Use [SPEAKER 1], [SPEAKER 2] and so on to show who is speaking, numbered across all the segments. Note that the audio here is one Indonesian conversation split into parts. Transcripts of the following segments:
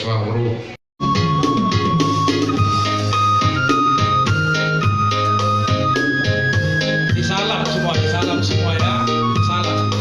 [SPEAKER 1] semua guru.
[SPEAKER 2] Disalam semua ya. Salam.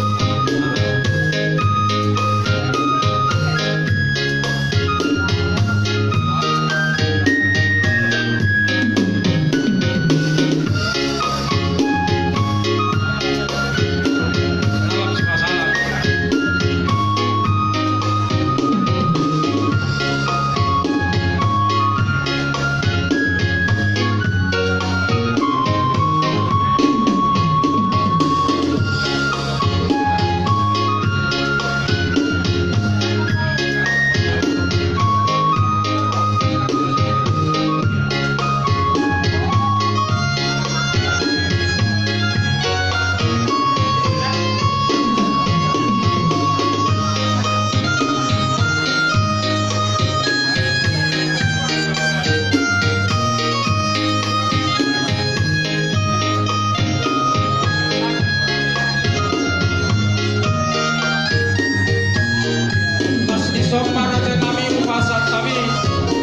[SPEAKER 2] Sopa raja nami upasat kami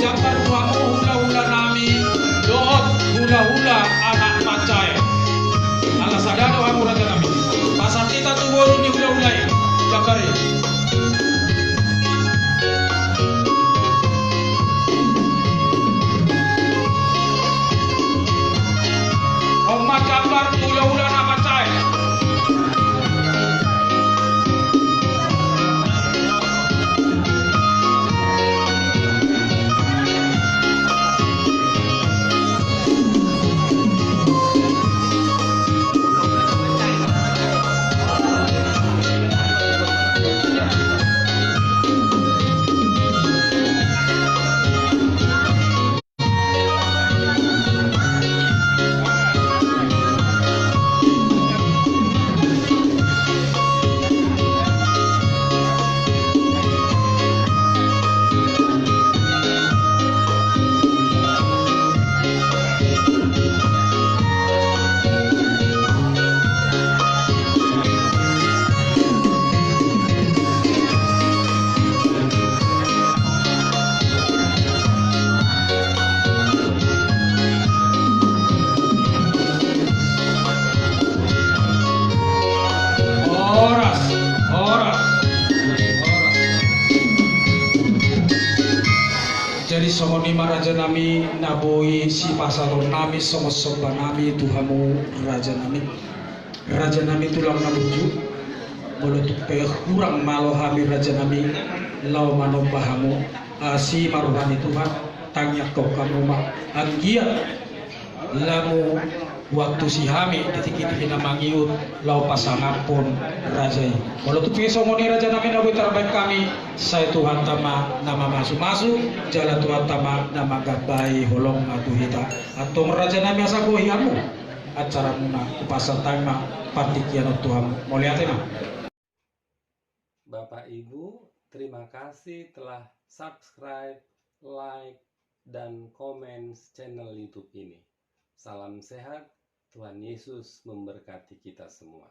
[SPEAKER 2] jabar tuamu hula-hula nami doot hula-hula anak macai ala sadado hamu raja nami pasat kita tubuh ni hula-hula ya jabar ya Oma jabar hula-hula anak macai jadi songoni maraja nami naboi si pasalo nami songo soba nami tuhamu raja nami tulang nabuju bolo tupe kurang malo hami raja nami lau mano bahamu si maruhani Tuhan tanya kau kamu mak anggia lamu waktu si hami detik-detik namangiut lau pasangan pun raja kalau tu pisau moni raja nami nabi terbaik kami saya Tuhan tama nama masuk jalan Tuhan tama nama gabai holong atu hita atau raja nami asa ko hiamu acara muna kupasan tama patikian Tuhan moliatena.
[SPEAKER 3] Bapak Ibu, terima kasih telah subscribe, like, dan komen channel YouTube ini. Salam sehat, Tuhan Yesus memberkati kita semua.